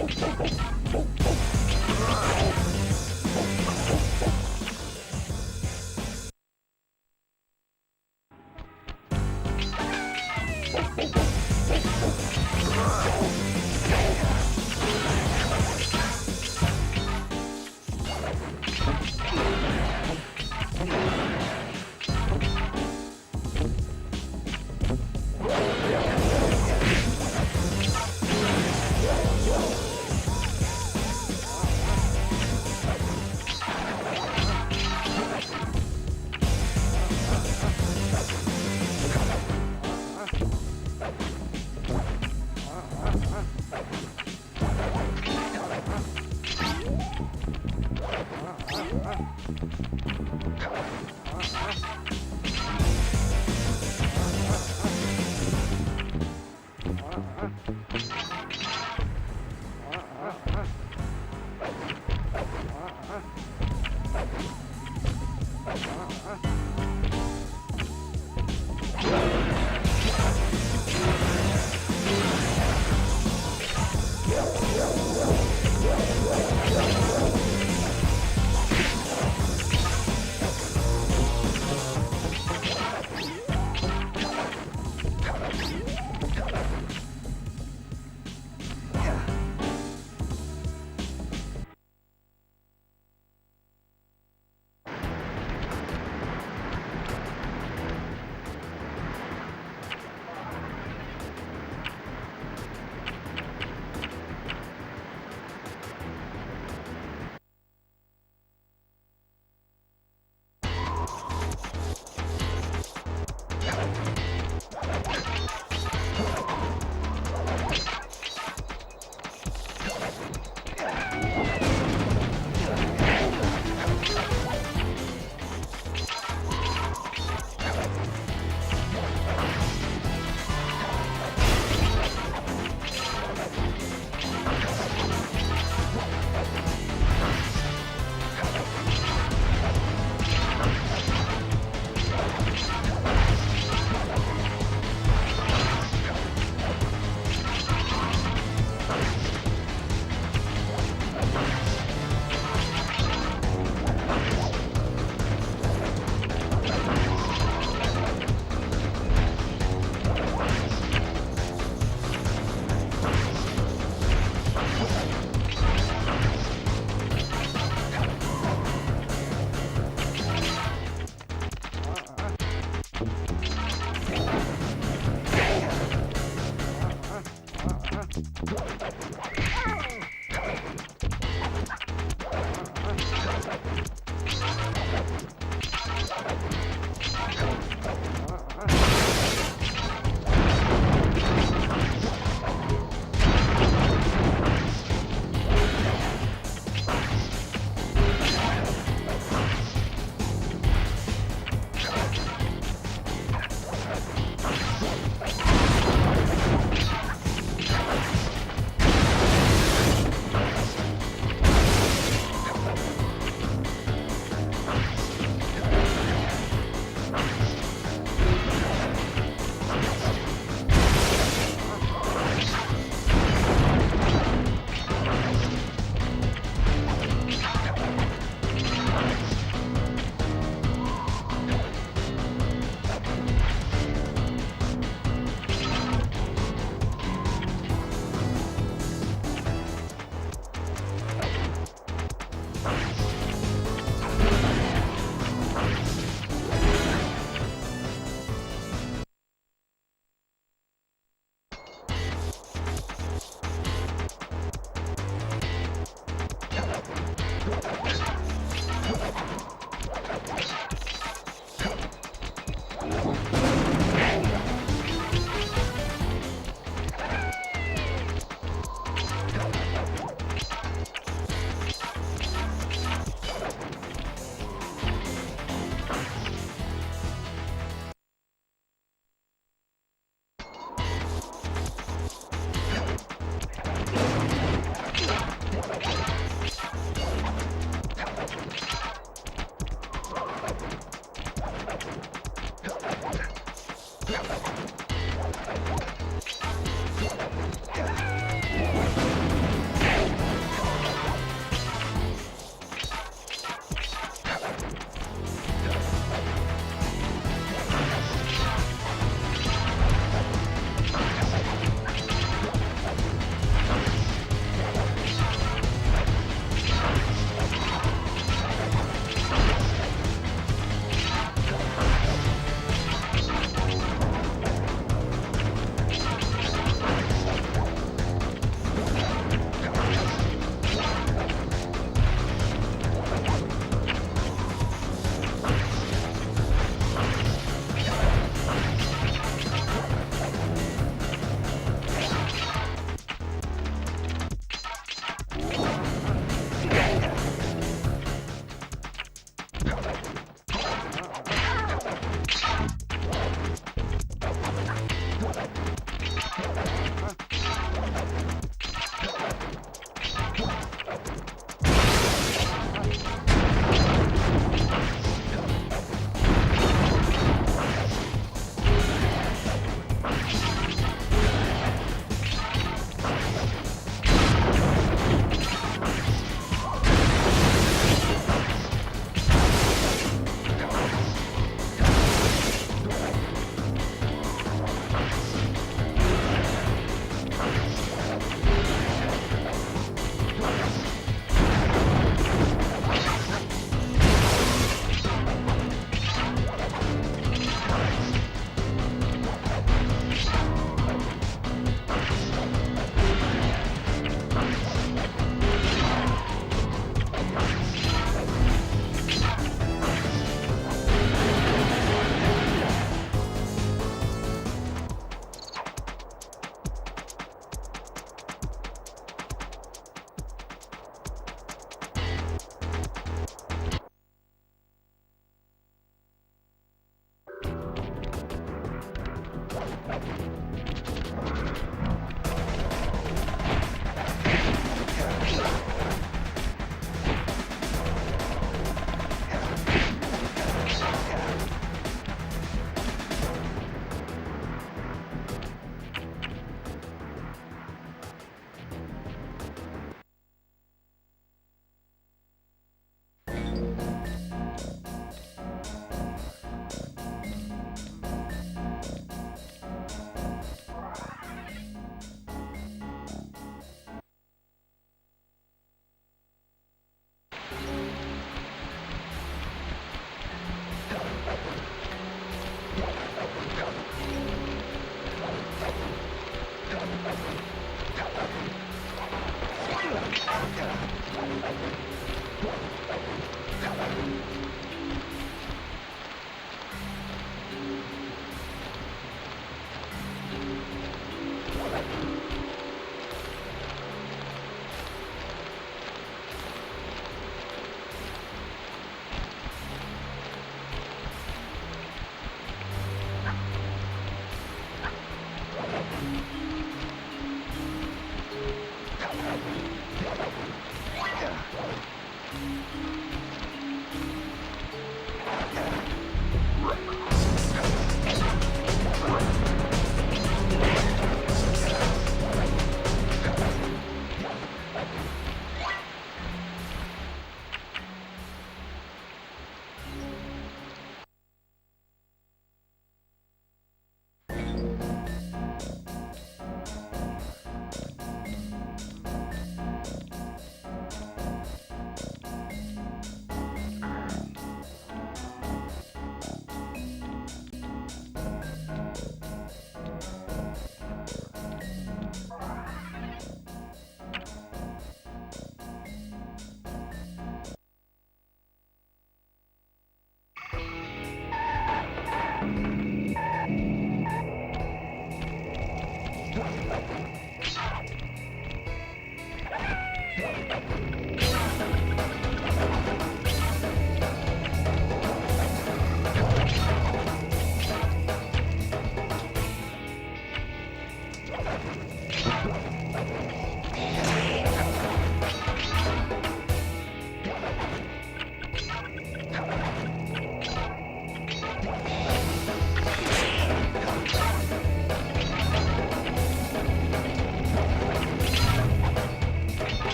อ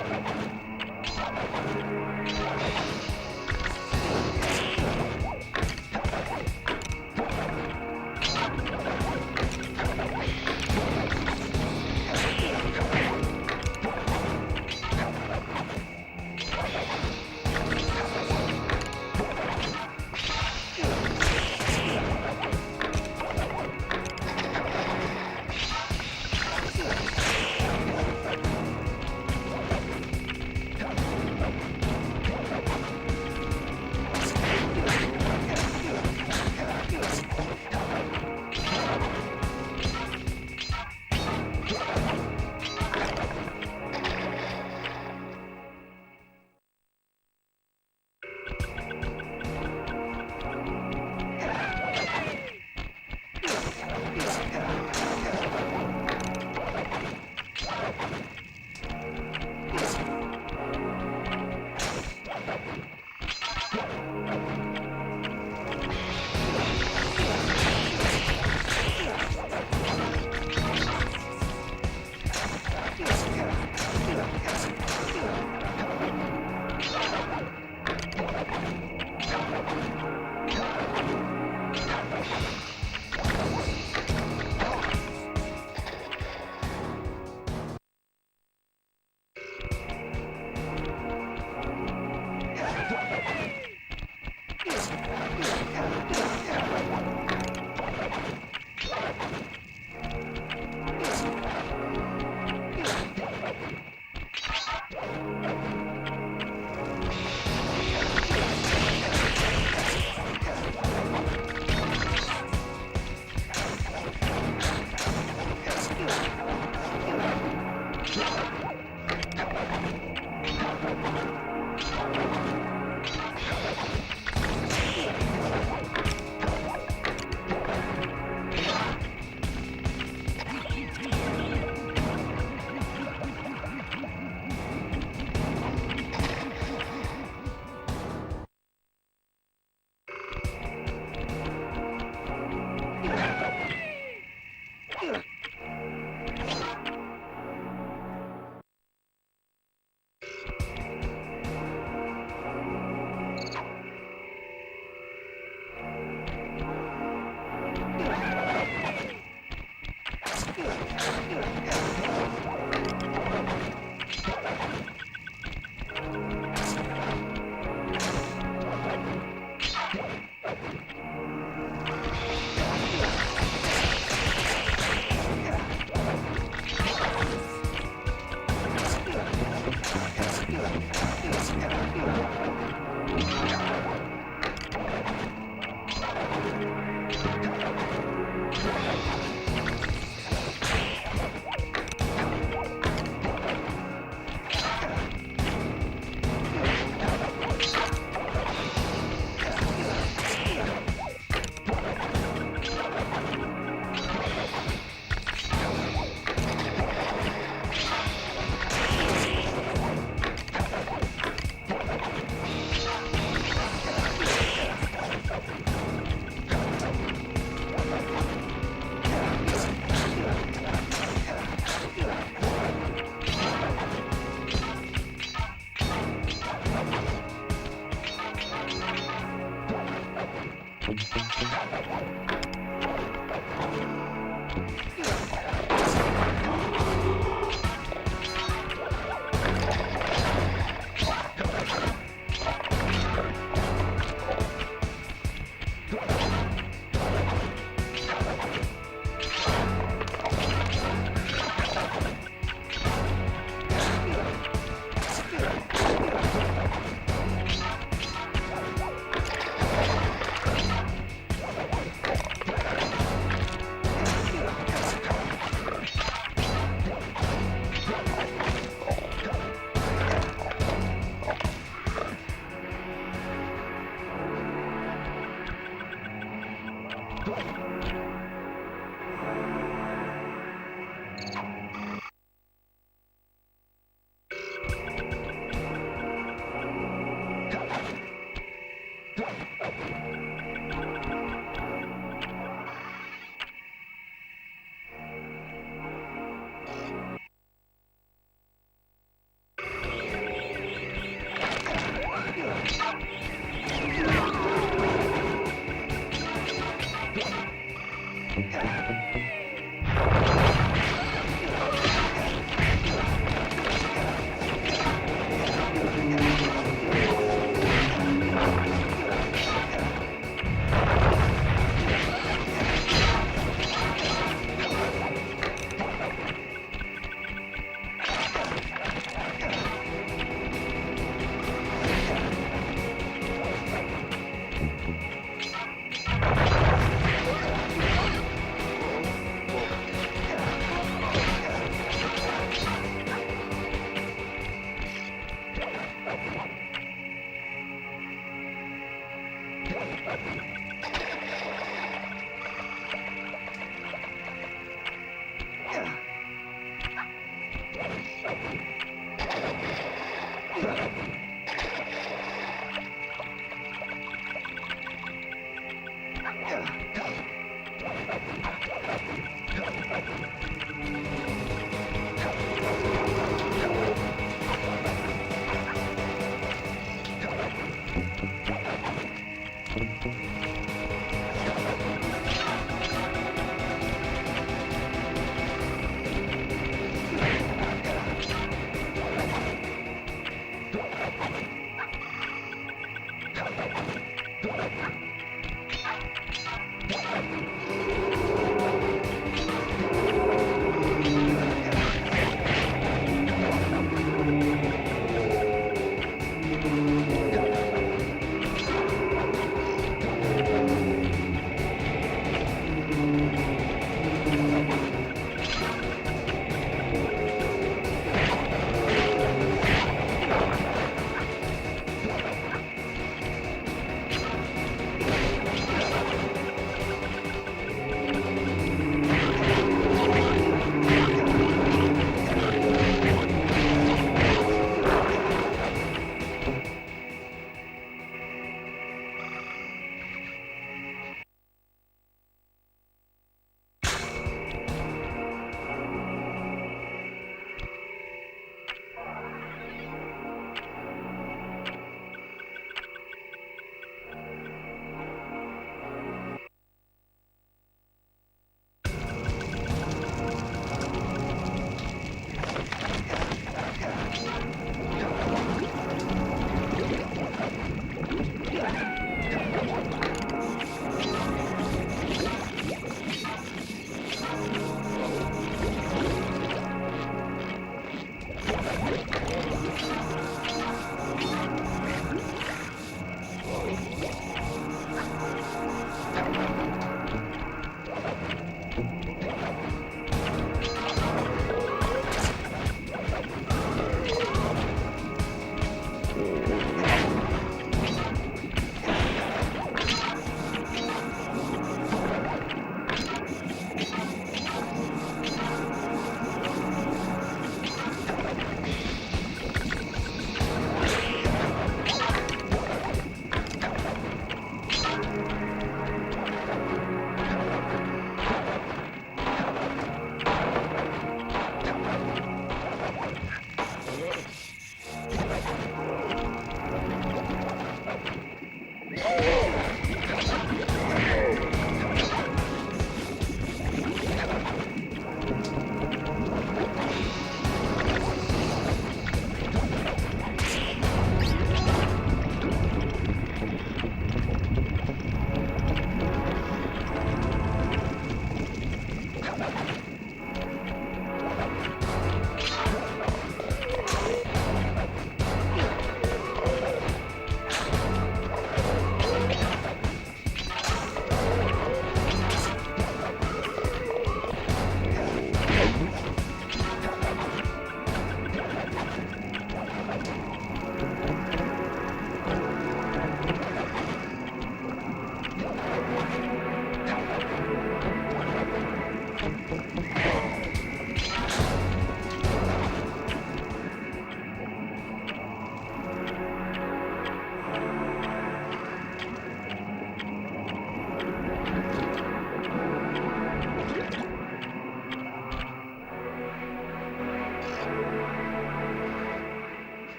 Platnium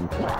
ค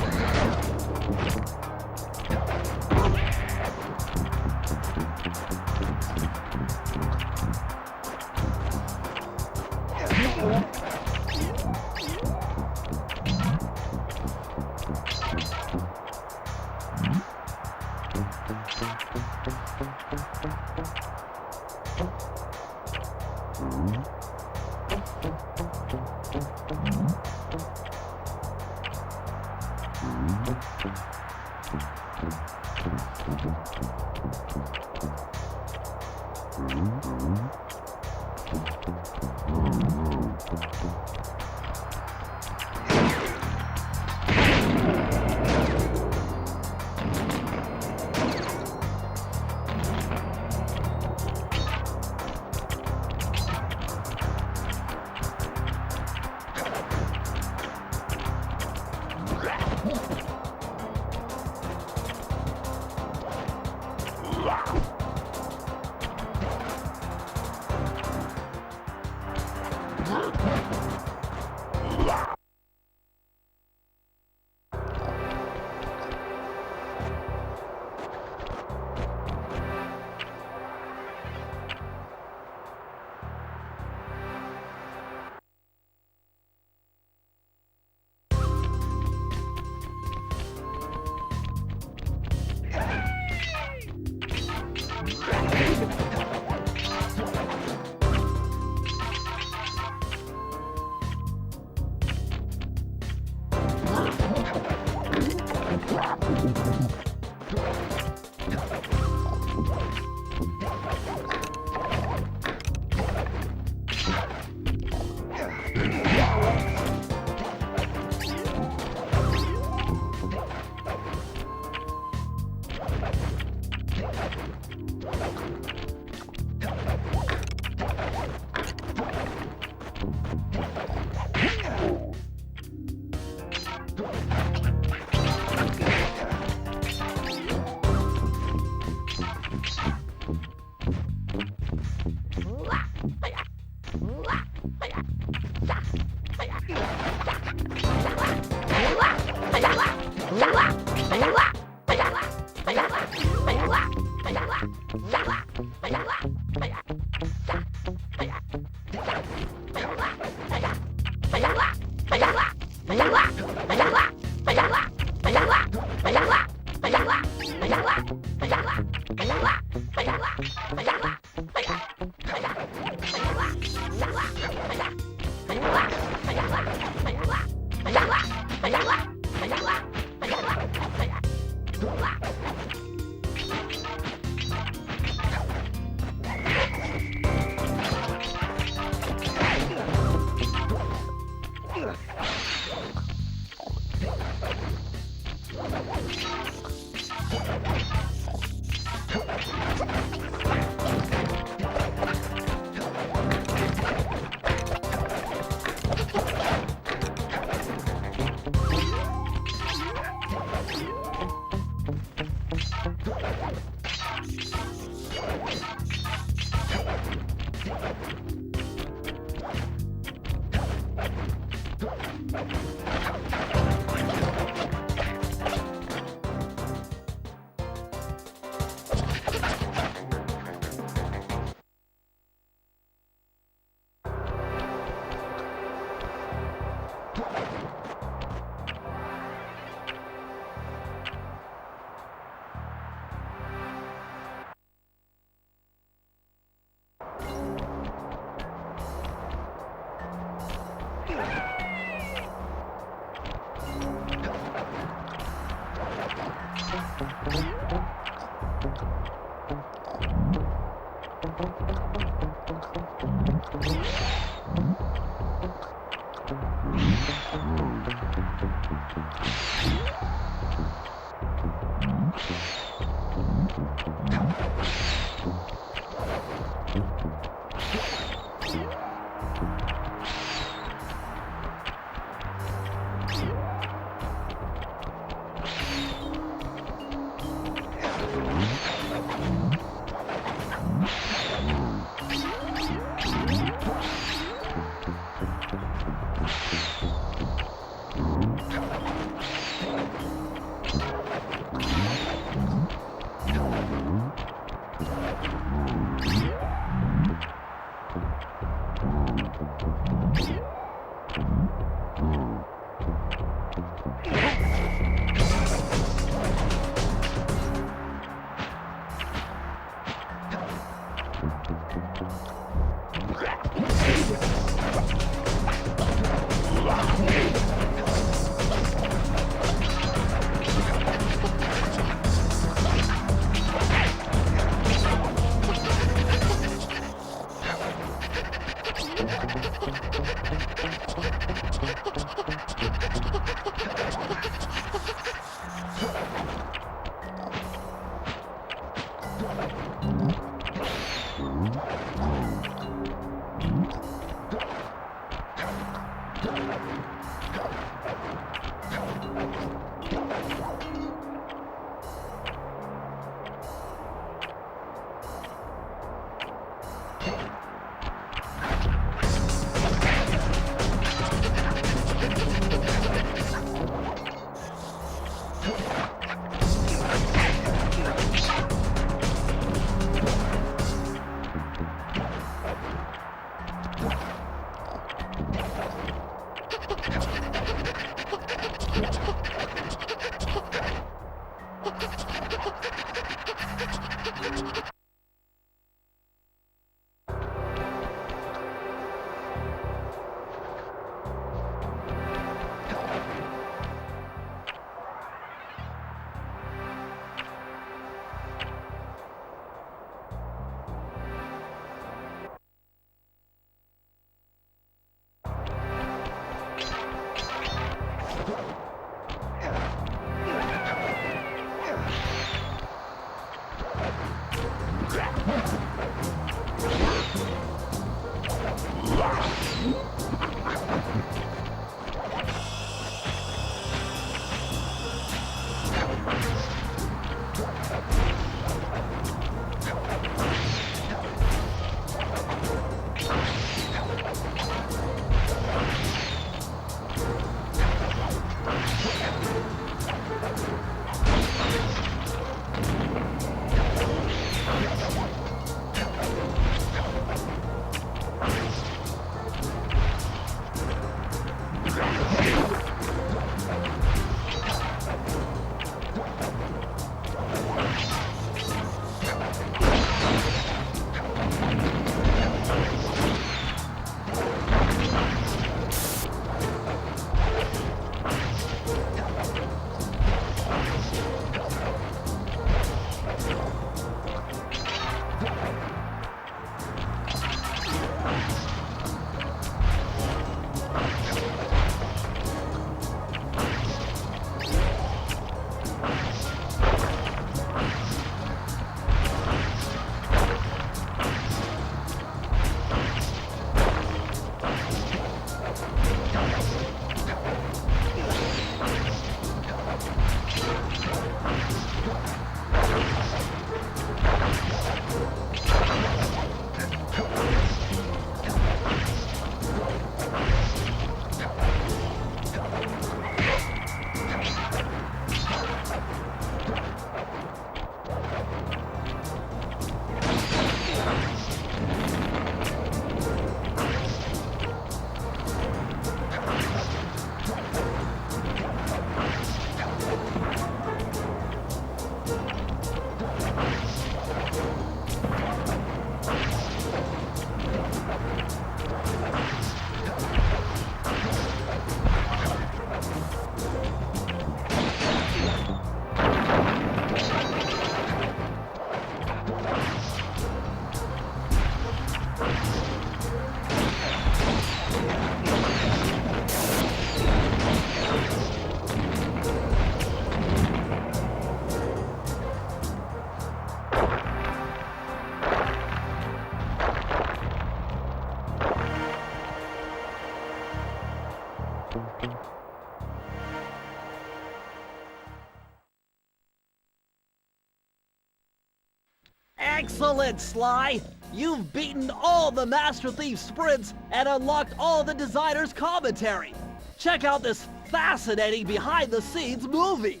Excellent, Sly! You've beaten all the Master Thief sprints and unlocked all the designer's commentary! Check out this fascinating behind-the-scenes movie!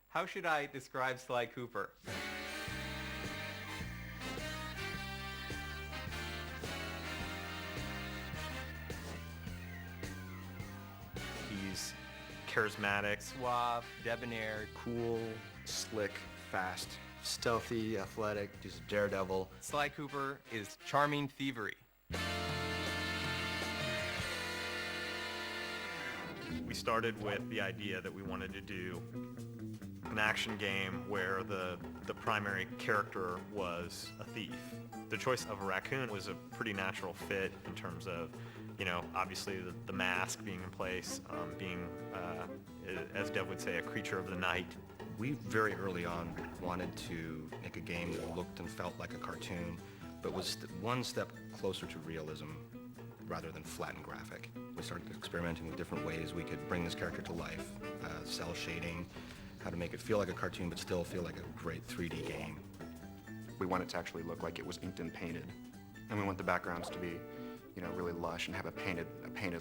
How should I describe Sly Cooper? He's charismatic, suave, debonair, cool, slick, fast, stealthy, athletic, just a daredevil. Sly Cooper is charming thievery. We started with the idea that we wanted to do an action game where the primary character was a thief. The choice of a raccoon was a pretty natural fit in terms of, you know, obviously the mask being in place, being, as Dev would say, a creature of the night. We very early on wanted to make a game that looked and felt like a cartoon, but was one step closer to realism rather than flat and graphic. We started experimenting with different ways we could bring this character to life, cell shading, how to make it feel like a cartoon but still feel like a great 3D game. We want it to actually look like it was inked and painted, and we want the backgrounds to be, you know, really lush and have a painted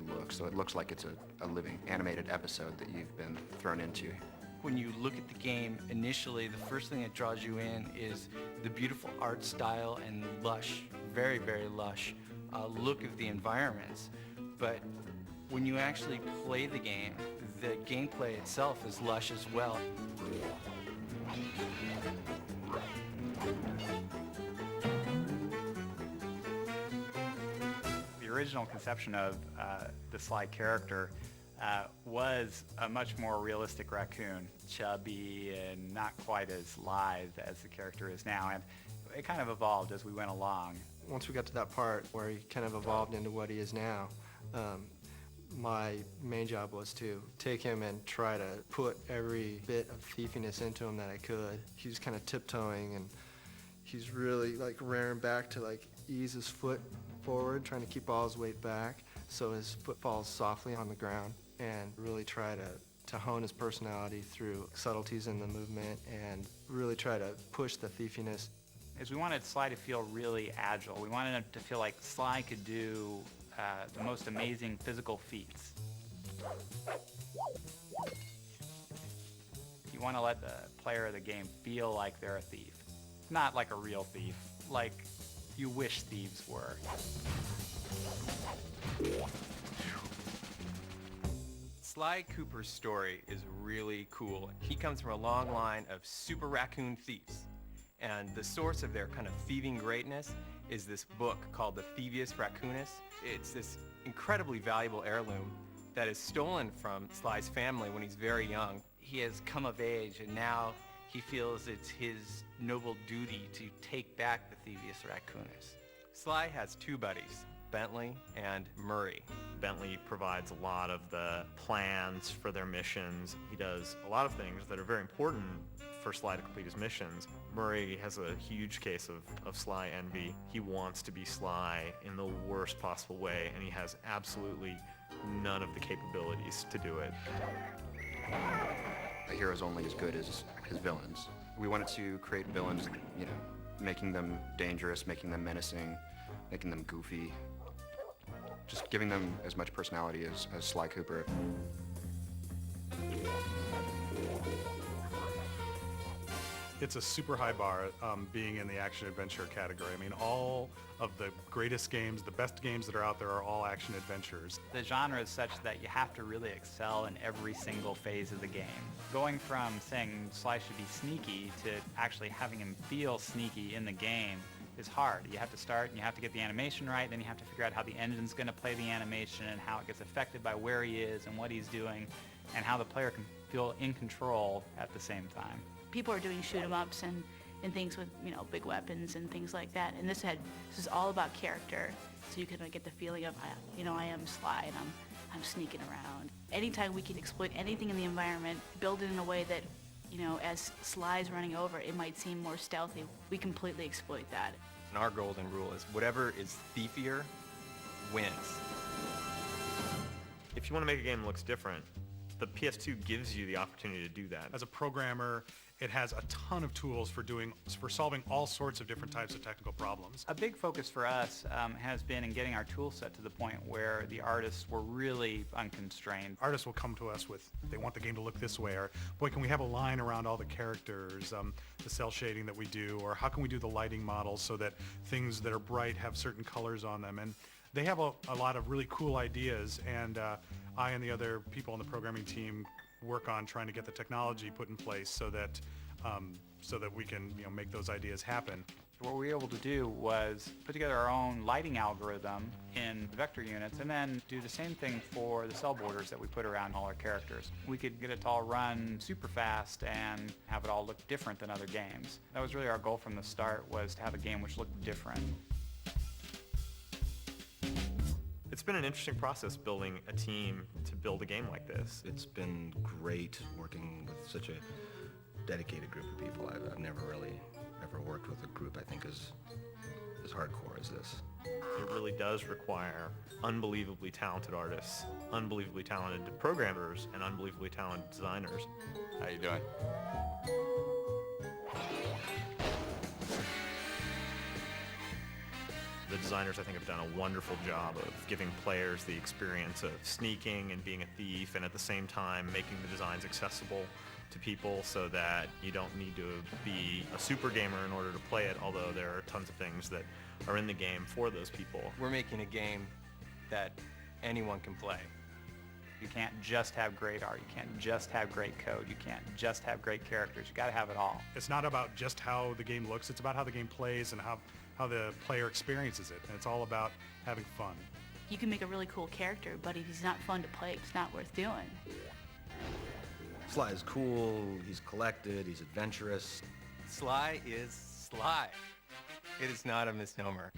look, so it looks like it's a living animated episode that you've been thrown into. When you look at the game, initially the first thing that draws you in is the beautiful art style and lush, very, very lush look of the environments. But when you actually play the gameplay itself is lush as well. The original conception of the Sly character was a much more realistic raccoon, chubby and not quite as lithe as the character is now, and it kind of evolved as we went along. Once we got to that part where he kind of evolved into what he is now, my main job was to take him and try to put every bit of thiefiness into him that I could. He was kind of tiptoeing, and he's really like rearing back to like ease his foot forward, trying to keep all his weight back so his foot falls softly on the ground, and really try to hone his personality through subtleties in the movement and really try to push the thiefiness. Is we wanted Sly to feel really agile. We wanted him to feel like Sly could do the most amazing physical feats. You want to let the player of the game feel like they're a thief. Not like a real thief, like you wish thieves were. Sly Cooper's story is really cool. He comes from a long line of super raccoon thieves. And the source of their kind of thieving greatness is this book called The Thievius Raccoonus. It's this incredibly valuable heirloom that is stolen from Sly's family when he's very young. He has come of age, and now he feels it's his noble duty to take back the Thievius Raccoonus. Sly has two buddies, Bentley and Murray. Bentley provides a lot of the plans for their missions. He does a lot of things that are very important for Sly to complete his missions. Murray has a huge case of Sly envy. He wants to be Sly in the worst possible way, and he has absolutely none of the capabilities to do it. A hero's only as good as his villains. We wanted to create villains, you know, making them dangerous, making them menacing, making them goofy, just giving them as much personality as Sly Cooper. It's a super high bar being in the action-adventure category. I mean, all of the greatest games, the best games that are out there are all action-adventures. The genre is such that you have to really excel in every single phase of the game. Going from saying Sly should be sneaky to actually having him feel sneaky in the game is hard. You have to start and you have to get the animation right, then you have to figure out how the engine's going to play the animation and how it gets affected by where he is and what he's doing, and how the player can feel in control at the same time. People are doing shoot-'em-ups and things with, you know, big weapons and things like that, and this is all about character, so you can get the feeling of, you know, I am Sly and I'm sneaking around. Anytime we can exploit anything in the environment, build it in a way that, you know, as Sly's running over, it might seem more stealthy. We completely exploit that. And our golden rule is whatever is thiefier wins. If you want to make a game that looks different, The PS2 gives you the opportunity to do that. As a programmer, it has a ton of tools for solving all sorts of different types of technical problems. A big focus for us has been in getting our tool set to the point where the artists were really unconstrained. Artists will come to us with, they want the game to look this way, or boy, can we have a line around all the characters, the cell shading that we do, or how can we do the lighting models so that things that are bright have certain colors on them. And they have a lot of really cool ideas, and I and the other people on the programming team work on trying to get the technology put in place so that we can make those ideas happen. What we were able to do was put together our own lighting algorithm in vector units and then do the same thing for the cell borders that we put around all our characters. We could get it to all run super fast and have it all look different than other games. That was really our goal from the start, was to have a game which looked different. It's been an interesting process building a team to build a game like this. It's been great working with such a dedicated group of people. I've never really ever worked with a group I think as hardcore as this. It really does require unbelievably talented artists, unbelievably talented programmers, and unbelievably talented designers. How you doing? The designers, I think, have done a wonderful job of giving players the experience of sneaking and being a thief, and at the same time making the designs accessible to people so that you don't need to be a super gamer in order to play it, although there are tons of things that are in the game for those people. We're making a game that anyone can play. You can't just have great art, you can't just have great code, you can't just have great characters, you gotta have it all. It's not about just how the game looks, it's about how the game plays and how the player experiences it, and it's all about having fun. You can make a really cool character, but if he's not fun to play, it's not worth doing. Sly is cool, he's collected, he's adventurous. Sly is Sly. It is not a misnomer.